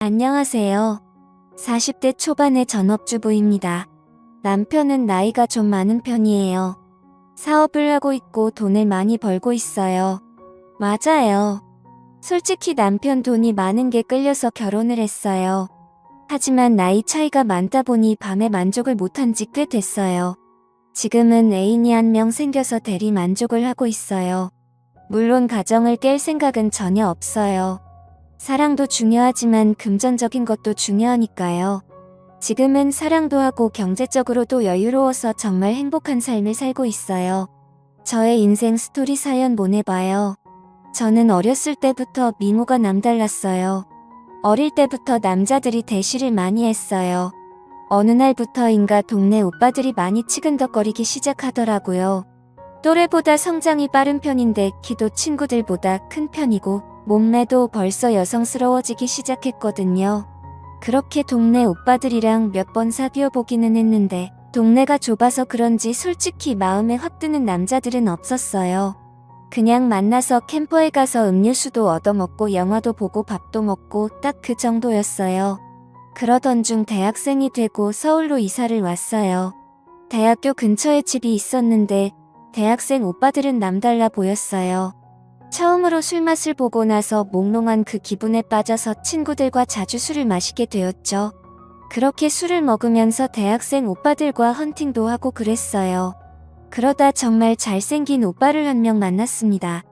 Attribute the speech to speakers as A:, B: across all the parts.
A: 안녕하세요. 40대 초반의 전업주부입니다. 남편은 나이가 좀 많은 편이에요. 사업을 하고 있고 돈을 많이 벌고 있어요. 맞아요. 솔직히 남편 돈이 많은 게 끌려서 결혼을 했어요. 하지만 나이 차이가 많다 보니 밤에 만족을 못한 지 꽤 됐어요. 지금은 애인이 한 명 생겨서 대리 만족을 하고 있어요. 물론 가정을 깰 생각은 전혀 없어요. 사랑도 중요하지만 금전적인 것도 중요하니까요. 지금은 사랑도 하고 경제적으로도 여유로워서 정말 행복한 삶을 살고 있어요. 저의 인생 스토리 사연 보내봐요. 저는 어렸을 때부터 미모가 남달랐어요. 어릴 때부터 남자들이 대시를 많이 했어요. 어느 날부터인가 동네 오빠들이 많이 치근덕거리기 시작하더라고요. 또래보다 성장이 빠른 편인데 키도 친구들보다 큰 편이고 몸매도 벌써 여성스러워지기 시작했거든요. 그렇게 동네 오빠들이랑 몇 번 사귀어 보기는 했는데 동네가 좁아서 그런지 솔직히 마음에 확 드는 남자들은 없었어요. 그냥 만나서 캠퍼에 가서 음료수도 얻어먹고 영화도 보고 밥도 먹고 딱 그 정도였어요. 그러던 중 대학생이 되고 서울로 이사를 왔어요. 대학교 근처에 집이 있었는데 대학생 오빠들은 남달라 보였어요. 처음으로 술맛을 보고 나서 몽롱한 그 기분에 빠져서 친구들과 자주 술을 마시게 되었죠. 그렇게 술을 먹으면서 대학생 오빠들과 헌팅도 하고 그랬어요. 그러다 정말 잘생긴 오빠를 한 명 만났습니다.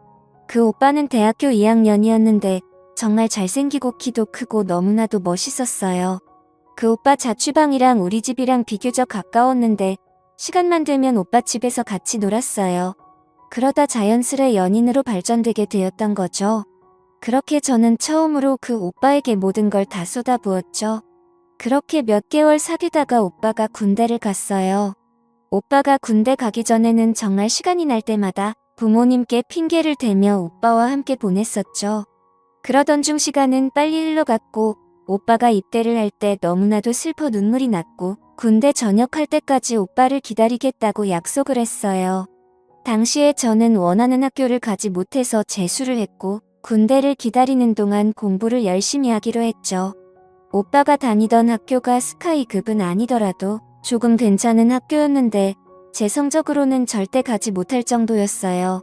A: 그 오빠는 대학교 2학년이었는데 정말 잘생기고 키도 크고 너무나도 멋있었어요. 그 오빠 자취방이랑 우리 집이랑 비교적 가까웠는데 시간만 되면 오빠 집에서 같이 놀았어요. 그러다 자연스레 연인으로 발전되게 되었던 거죠. 그렇게 저는 처음으로 그 오빠에게 모든 걸 다 쏟아부었죠. 그렇게 몇 개월 사귀다가 오빠가 군대를 갔어요. 오빠가 군대 가기 전에는 정말 시간이 날 때마다 부모님께 핑계를 대며 오빠와 함께 보냈었죠. 그러던 중 시간은 빨리 흘러갔고 오빠가 입대를 할 때 너무나도 슬퍼 눈물이 났고 군대 전역할 때까지 오빠를 기다리겠다고 약속을 했어요. 당시에 저는 원하는 학교를 가지 못해서 재수를 했고 군대를 기다리는 동안 공부를 열심히 하기로 했죠. 오빠가 다니던 학교가 스카이급은 아니더라도 조금 괜찮은 학교였는데 제 성적으로는 절대 가지 못할 정도였어요.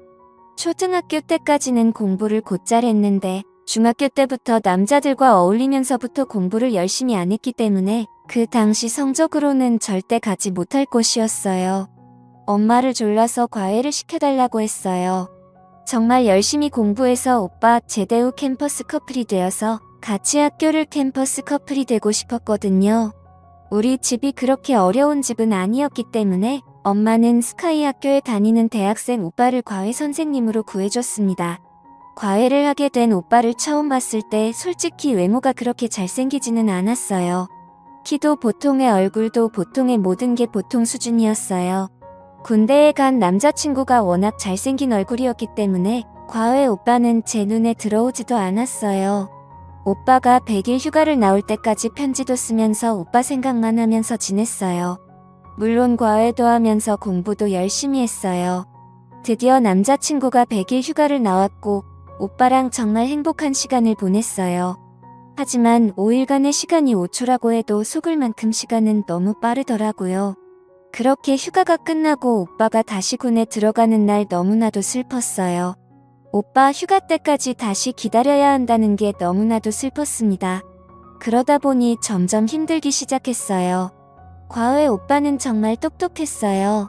A: 초등학교 때까지는 공부를 곧잘 했는데 중학교 때부터 남자들과 어울리면서부터 공부를 열심히 안 했기 때문에 그 당시 성적으로는 절대 가지 못할 곳이었어요. 엄마를 졸라서 과외를 시켜달라고 했어요. 정말 열심히 공부해서 오빠 제대 후 캠퍼스 커플이 되어서 같이 학교를 캠퍼스 커플이 되고 싶었거든요. 우리 집이 그렇게 어려운 집은 아니었기 때문에 엄마는 스카이 학교에 다니는 대학생 오빠를 과외 선생님으로 구해줬습니다. 과외를 하게 된 오빠를 처음 봤을 때 솔직히 외모가 그렇게 잘생기지는 않았어요. 키도 보통의 얼굴도 보통의 모든 게 보통 수준이었어요. 군대에 간 남자친구가 워낙 잘생긴 얼굴이었기 때문에 과외 오빠는 제 눈에 들어오지도 않았어요. 오빠가 100일 휴가를 나올 때까지 편지도 쓰면서 오빠 생각만 하면서 지냈어요. 물론 과외도 하면서 공부도 열심히 했어요. 드디어 남자친구가 100일 휴가를 나왔고 오빠랑 정말 행복한 시간을 보냈어요. 하지만 5일간의 시간이 5초라고 해도 속을 만큼 시간은 너무 빠르더라고요. 그렇게 휴가가 끝나고 오빠가 다시 군에 들어가는 날 너무나도 슬펐어요. 오빠 휴가 때까지 다시 기다려야 한다는 게 너무나도 슬펐습니다. 그러다 보니 점점 힘들기 시작했어요. 과외 오빠는 정말 똑똑했어요.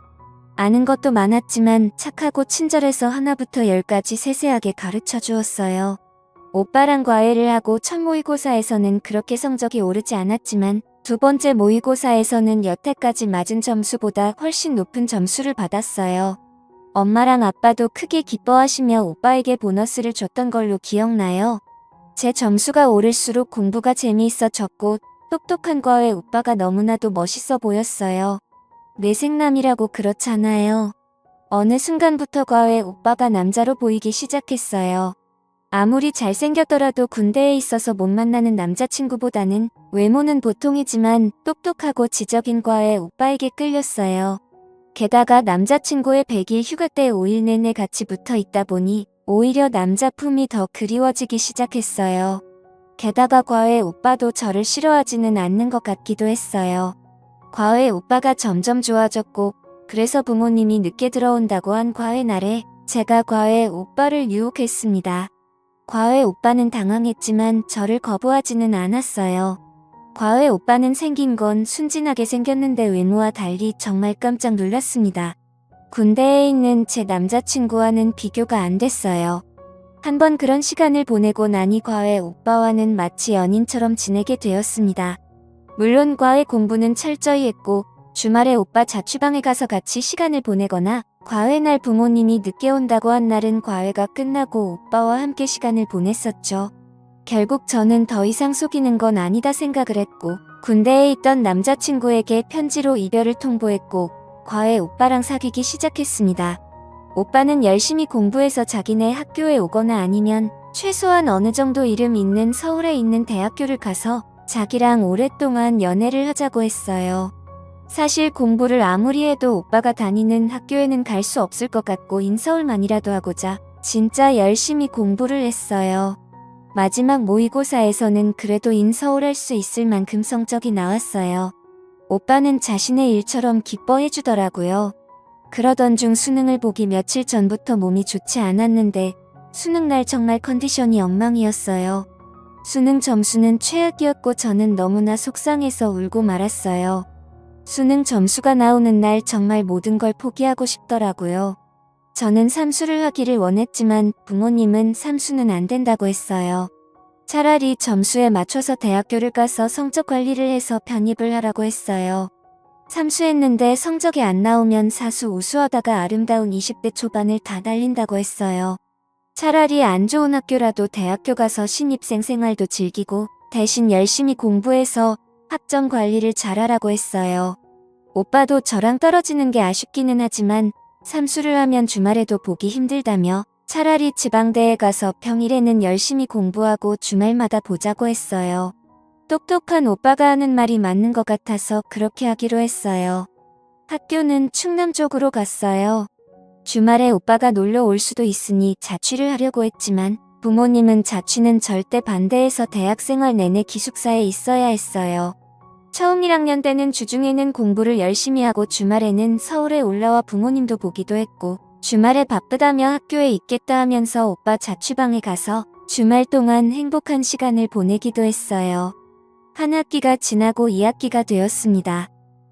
A: 아는 것도 많았지만 착하고 친절해서 하나부터 열까지 세세하게 가르쳐 주었어요. 오빠랑 과외를 하고 첫 모의고사에서는 그렇게 성적이 오르지 않았지만 두 번째 모의고사에서는 여태까지 맞은 점수보다 훨씬 높은 점수를 받았어요. 엄마랑 아빠도 크게 기뻐하시며 오빠에게 보너스를 줬던 걸로 기억나요. 제 점수가 오를수록 공부가 재미있어졌고 똑똑한 과외 오빠가 너무나도 멋있어 보였어요. 내생남이라고 그렇잖아요. 어느 순간부터 과외 오빠가 남자로 보이기 시작했어요. 아무리 잘생겼더라도 군대에 있어서 못 만나는 남자친구보다는 외모는 보통이지만 똑똑하고 지적인 과외 오빠에게 끌렸어요. 게다가 남자친구의 100일 휴가 때 5일 내내 같이 붙어 있다 보니 오히려 남자 품이 더 그리워지기 시작했어요. 게다가 과외 오빠도 저를 싫어하지는 않는 것 같기도 했어요. 과외 오빠가 점점 좋아졌고 그래서 부모님이 늦게 들어온다고 한 과외 날에 제가 과외 오빠를 유혹했습니다. 과외 오빠는 당황했지만 저를 거부하지는 않았어요. 과외 오빠는 생긴 건 순진하게 생겼는데 외모와 달리 정말 깜짝 놀랐습니다. 군대에 있는 제 남자친구와는 비교가 안 됐어요. 한번 그런 시간을 보내고 나니 과외 오빠와는 마치 연인처럼 지내게 되었습니다. 물론 과외 공부는 철저히 했고 주말에 오빠 자취방에 가서 같이 시간을 보내거나 과외 날 부모님이 늦게 온다고 한 날은 과외가 끝나고 오빠와 함께 시간을 보냈었죠. 결국 저는 더 이상 속이는 건 아니다 생각을 했고 군대에 있던 남자친구에게 편지로 이별을 통보했고 과외 오빠랑 사귀기 시작했습니다. 오빠는 열심히 공부해서 자기네 학교에 오거나 아니면 최소한 어느 정도 이름 있는 서울에 있는 대학교를 가서 자기랑 오랫동안 연애를 하자고 했어요. 사실 공부를 아무리 해도 오빠가 다니는 학교에는 갈 수 없을 것 같고 인서울만이라도 하고자 진짜 열심히 공부를 했어요. 마지막 모의고사에서는 그래도 인서울 할 수 있을 만큼 성적이 나왔어요. 오빠는 자신의 일처럼 기뻐해주더라고요. 그러던 중 수능을 보기 며칠 전부터 몸이 좋지 않았는데 수능날 정말 컨디션이 엉망이었어요. 수능 점수는 최악이었고 저는 너무나 속상해서 울고 말았어요. 수능 점수가 나오는 날 정말 모든 걸 포기하고 싶더라고요. 저는 삼수를 하기를 원했지만 부모님은 삼수는 안 된다고 했어요. 차라리 점수에 맞춰서 대학교를 가서 성적 관리를 해서 편입을 하라고 했어요. 삼수했는데 성적이 안 나오면 사수 우수하다가 아름다운 20대 초반을 다 날린다고 했어요. 차라리 안 좋은 학교라도 대학교 가서 신입생 생활도 즐기고 대신 열심히 공부해서 학점 관리를 잘하라고 했어요. 오빠도 저랑 떨어지는 게 아쉽기는 하지만 삼수를 하면 주말에도 보기 힘들다며 차라리 지방대에 가서 평일에는 열심히 공부하고 주말마다 보자고 했어요. 똑똑한 오빠가 하는 말이 맞는 것 같아서 그렇게 하기로 했어요. 학교는 충남 쪽으로 갔어요. 주말에 오빠가 놀러 올 수도 있으니 자취를 하려고 했지만 부모님은 자취는 절대 반대해서 대학생활 내내 기숙사에 있어야 했어요. 처음 1학년 때는 주중에는 공부를 열심히 하고 주말에는 서울에 올라와 부모님도 보기도 했고 주말에 바쁘다며 학교에 있겠다 하면서 오빠 자취방에 가서 주말 동안 행복한 시간을 보내기도 했어요. 한 학기가 지나고 2학기가 되었습니다.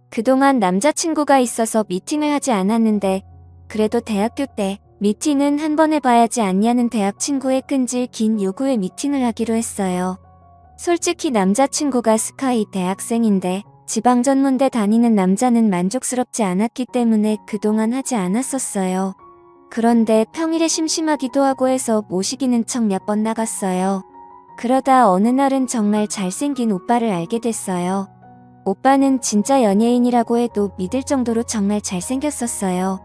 A: 그동안 남자친구가 있어서 미팅을 하지 않았는데 그래도 대학교 때 미팅은 한 번 해봐야지 않냐는 대학 친구의 끈질 긴 요구에 미팅을 하기로 했어요. 솔직히 남자친구가 스카이 대학생인데 지방전문대 다니는 남자는 만족스럽지 않았기 때문에 그동안 하지 않았었어요. 그런데 평일에 심심하기도 하고 해서 모시기는 척 몇 번 나갔어요. 그러다 어느 날은 정말 잘생긴 오빠를 알게 됐어요. 오빠는 진짜 연예인이라고 해도 믿을 정도로 정말 잘생겼었어요.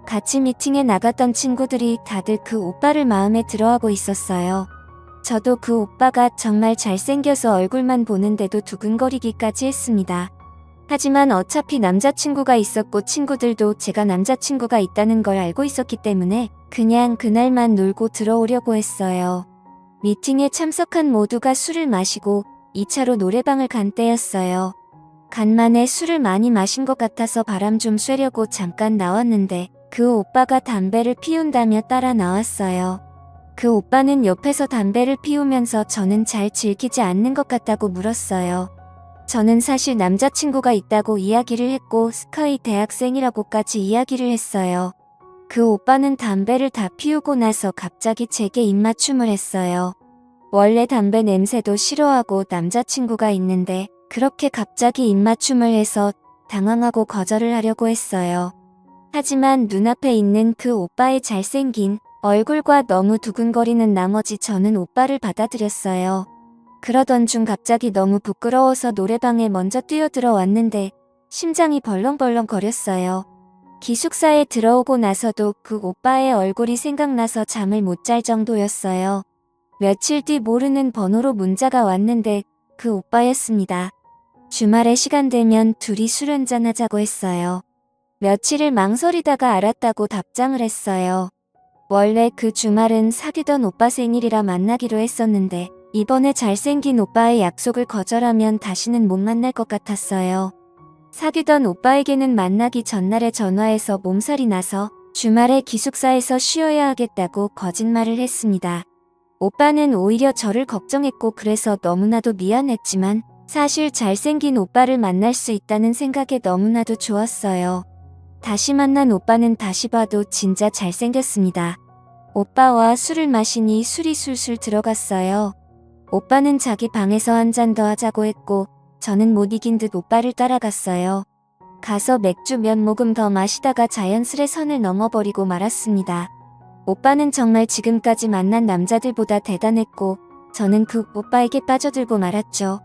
A: 같이 미팅에 나갔던 친구들이 다들 그 오빠를 마음에 들어하고 있었어요. 저도 그 오빠가 정말 잘생겨서 얼굴만 보는데도 두근거리기까지 했습니다. 하지만 어차피 남자친구가 있었고 친구들도 제가 남자친구가 있다는 걸 알고 있었기 때문에 그냥 그날만 놀고 들어오려고 했어요. 미팅에 참석한 모두가 술을 마시고 2차로 노래방을 간 때였어요. 간만에 술을 많이 마신 것 같아서 바람 좀 쐬려고 잠깐 나왔는데 그 오빠가 담배를 피운다며 따라 나왔어요. 그 오빠는 옆에서 담배를 피우면서 저는 잘 즐기지 않는 것 같다고 물었어요. 저는 사실 남자친구가 있다고 이야기를 했고 스카이 대학생이라고까지 이야기를 했어요. 그 오빠는 담배를 다 피우고 나서 갑자기 제게 입맞춤을 했어요. 원래 담배 냄새도 싫어하고 남자친구가 있는데 그렇게 갑자기 입맞춤을 해서 당황하고 거절을 하려고 했어요. 하지만 눈앞에 있는 그 오빠의 잘생긴 얼굴과 너무 두근거리는 나머지 저는 오빠를 받아들였어요. 그러던 중 갑자기 너무 부끄러워서 노래방에 먼저 뛰어들어 왔는데 심장이 벌렁벌렁 거렸어요. 기숙사에 들어오고 나서도 그 오빠의 얼굴이 생각나서 잠을 못 잘 정도였어요. 며칠 뒤 모르는 번호로 문자가 왔는데 그 오빠였습니다. 주말에 시간 되면 둘이 술 한잔 하자고 했어요. 며칠을 망설이다가 알았다고 답장을 했어요. 원래 그 주말은 사귀던 오빠 생일이라 만나기로 했었는데 이번에 잘생긴 오빠의 약속을 거절하면 다시는 못 만날 것 같았어요. 사귀던 오빠에게는 만나기 전날에 전화해서 몸살이 나서 주말에 기숙사에서 쉬어야 하겠다고 거짓말을 했습니다. 오빠는 오히려 저를 걱정했고 그래서 너무나도 미안했지만 사실 잘생긴 오빠를 만날 수 있다는 생각에 너무나도 좋았어요. 다시 만난 오빠는 다시 봐도 진짜 잘생겼습니다. 오빠와 술을 마시니 술이 술술 들어갔어요. 오빠는 자기 방에서 한 잔 더 하자고 했고 저는 못 이긴 듯 오빠를 따라갔어요. 가서 맥주 몇 모금 더 마시다가 자연스레 선을 넘어버리고 말았습니다. 오빠는 정말 지금까지 만난 남자들보다 대단했고 저는 그 오빠에게 빠져들고 말았죠.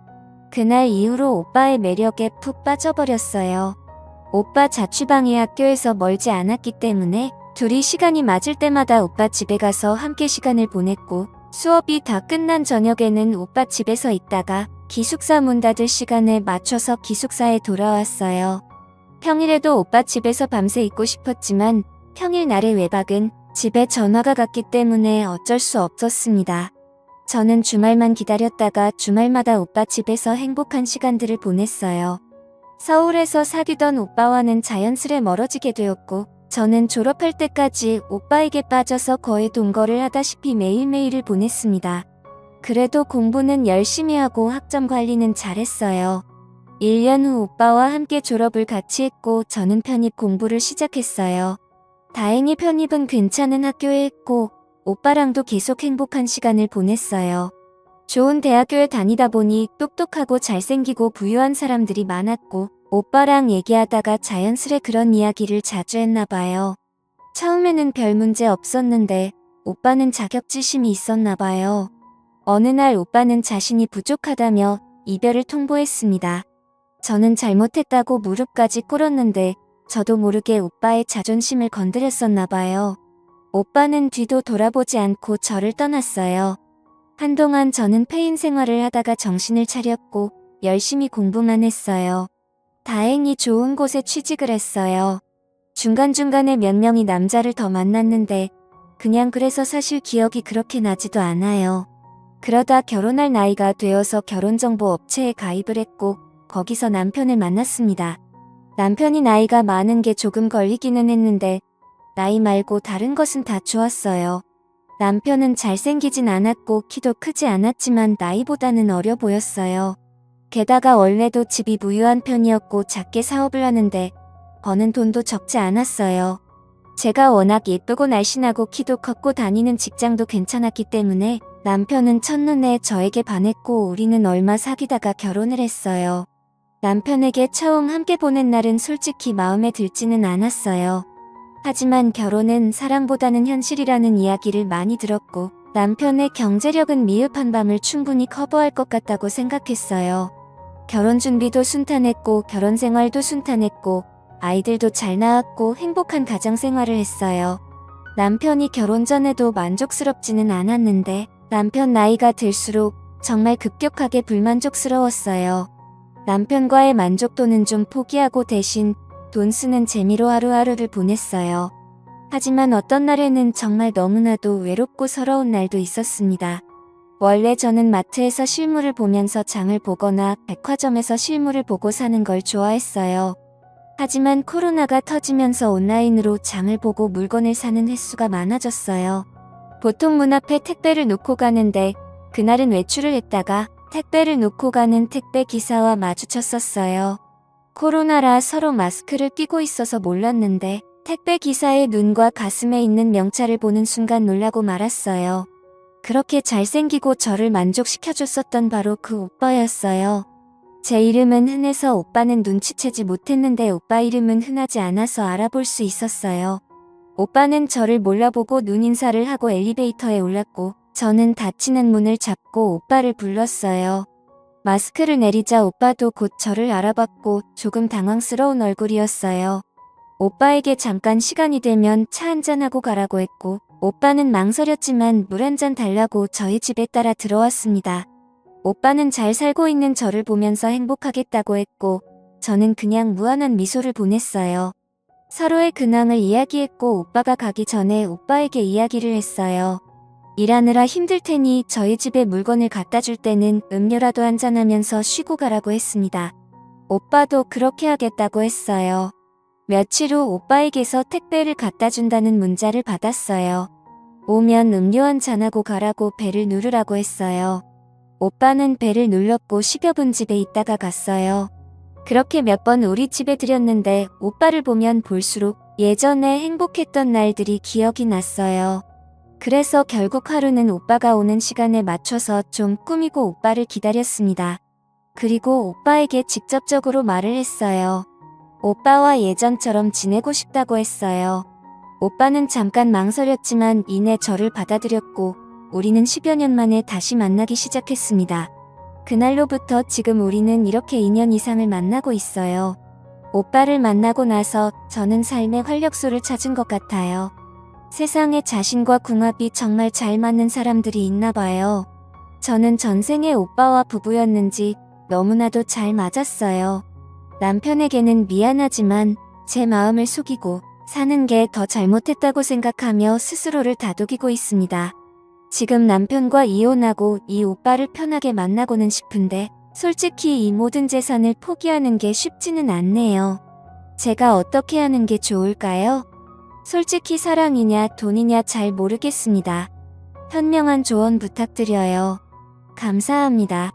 A: 그날 이후로 오빠의 매력에 푹 빠져버렸어요. 오빠 자취방이 학교에서 멀지 않았기 때문에 둘이 시간이 맞을 때마다 오빠 집에 가서 함께 시간을 보냈고 수업이 다 끝난 저녁에는 오빠 집에서 있다가 기숙사 문 닫을 시간에 맞춰서 기숙사에 돌아왔어요. 평일에도 오빠 집에서 밤새 있고 싶었지만 평일 날의 외박은 집에 전화가 갔기 때문에 어쩔 수 없었습니다. 저는 주말만 기다렸다가 주말마다 오빠 집에서 행복한 시간들을 보냈어요. 서울에서 사귀던 오빠와는 자연스레 멀어지게 되었고 저는 졸업할 때까지 오빠에게 빠져서 거의 동거를 하다시피 매일매일을 보냈습니다. 그래도 공부는 열심히 하고 학점 관리는 잘했어요. 1년 후 오빠와 함께 졸업을 같이 했고 저는 편입 공부를 시작했어요. 다행히 편입은 괜찮은 학교에 했고 오빠랑도 계속 행복한 시간을 보냈어요. 좋은 대학교에 다니다 보니 똑똑하고 잘생기고 부유한 사람들이 많았고 오빠랑 얘기하다가 자연스레 그런 이야기를 자주 했나 봐요. 처음에는 별 문제 없었는데 오빠는 자격지심이 있었나 봐요. 어느 날 오빠는 자신이 부족하다며 이별을 통보했습니다. 저는 잘못했다고 무릎까지 꿇었는데 저도 모르게 오빠의 자존심을 건드렸었나 봐요. 오빠는 뒤도 돌아보지 않고 저를 떠났어요. 한동안 저는 폐인 생활을 하다가 정신을 차렸고 열심히 공부만 했어요. 다행히 좋은 곳에 취직을 했어요. 중간중간에 몇 명이 남자를 더 만났는데 그냥 그래서 사실 기억이 그렇게 나지도 않아요. 그러다 결혼할 나이가 되어서 결혼정보 업체에 가입을 했고 거기서 남편을 만났습니다. 남편이 나이가 많은 게 조금 걸리기는 했는데 나이 말고 다른 것은 다 좋았어요. 남편은 잘생기진 않았고 키도 크지 않았지만 나이보다는 어려 보였어요. 게다가 원래도 집이 부유한 편이었고 작게 사업을 하는데 버는 돈도 적지 않았어요. 제가 워낙 예쁘고 날씬하고 키도 컸고 다니는 직장도 괜찮았기 때문에 남편은 첫눈에 저에게 반했고 우리는 얼마 사귀다가 결혼을 했어요. 남편에게 처음 함께 보낸 날은 솔직히 마음에 들지는 않았어요. 하지만 결혼은 사랑보다는 현실이라는 이야기를 많이 들었고 남편의 경제력은 미흡한 밤을 충분히 커버할 것 같다고 생각했어요. 결혼 준비도 순탄했고 결혼 생활도 순탄했고 아이들도 잘 낳았고 행복한 가정 생활을 했어요. 남편이 결혼 전에도 만족스럽지는 않았는데 남편 나이가 들수록 정말 급격하게 불만족스러웠어요. 남편과의 만족도는 좀 포기하고 대신 돈 쓰는 재미로 하루하루를 보냈어요. 하지만 어떤 날에는 정말 너무나도 외롭고 서러운 날도 있었습니다. 원래 저는 마트에서 실물을 보면서 장을 보거나 백화점에서 실물을 보고 사는 걸 좋아했어요. 하지만 코로나가 터지면서 온라인으로 장을 보고 물건을 사는 횟수가 많아졌어요. 보통 문 앞에 택배를 놓고 가는데 그날은 외출을 했다가 택배를 놓고 가는 택배 기사와 마주쳤었어요. 코로나라 서로 마스크를 끼고 있어서 몰랐는데 택배 기사의 눈과 가슴에 있는 명찰을 보는 순간 놀라고 말았어요. 그렇게 잘생기고 저를 만족시켜줬었던 바로 그 오빠였어요. 제 이름은 흔해서 오빠는 눈치채지 못했는데 오빠 이름은 흔하지 않아서 알아볼 수 있었어요. 오빠는 저를 몰라보고 눈인사를 하고 엘리베이터에 올랐고 저는 닫히는 문을 잡고 오빠를 불렀어요. 마스크를 내리자 오빠도 곧 저를 알아봤고 조금 당황스러운 얼굴이었어요. 오빠에게 잠깐 시간이 되면 차 한잔하고 가라고 했고 오빠는 망설였지만 물 한잔 달라고 저희 집에 따라 들어왔습니다. 오빠는 잘 살고 있는 저를 보면서 행복하겠다고 했고 저는 그냥 무한한 미소를 보냈어요. 서로의 근황을 이야기했고 오빠가 가기 전에 오빠에게 이야기를 했어요. 일하느라 힘들 테니 저희 집에 물건을 갖다 줄 때는 음료라도 한잔하면서 쉬고 가라고 했습니다. 오빠도 그렇게 하겠다고 했어요. 며칠 후 오빠에게서 택배를 갖다 준다는 문자를 받았어요. 오면 음료 한잔하고 가라고 벨을 누르라고 했어요. 오빠는 벨을 눌렀고 10여 분 집에 있다가 갔어요. 그렇게 몇 번 우리 집에 들였는데 오빠를 보면 볼수록 예전에 행복했던 날들이 기억이 났어요. 그래서 결국 하루는 오빠가 오는 시간에 맞춰서 좀 꾸미고 오빠를 기다렸습니다. 그리고 오빠에게 직접적으로 말을 했어요. 오빠와 예전처럼 지내고 싶다고 했어요. 오빠는 잠깐 망설였지만 이내 저를 받아들였고 우리는 10여 년 만에 다시 만나기 시작했습니다. 그날로부터 지금 우리는 이렇게 2년 이상을 만나고 있어요. 오빠를 만나고 나서 저는 삶의 활력소를 찾은 것 같아요. 세상에 자신과 궁합이 정말 잘 맞는 사람들이 있나 봐요. 저는 전생에 오빠와 부부였는지 너무나도 잘 맞았어요. 남편에게는 미안하지만 제 마음을 속이고 사는 게 더 잘못했다고 생각하며 스스로를 다독이고 있습니다. 지금 남편과 이혼하고 이 오빠를 편하게 만나고는 싶은데 솔직히 이 모든 재산을 포기하는 게 쉽지는 않네요. 제가 어떻게 하는 게 좋을까요? 솔직히 사랑이냐 돈이냐 잘 모르겠습니다. 현명한 조언 부탁드려요. 감사합니다.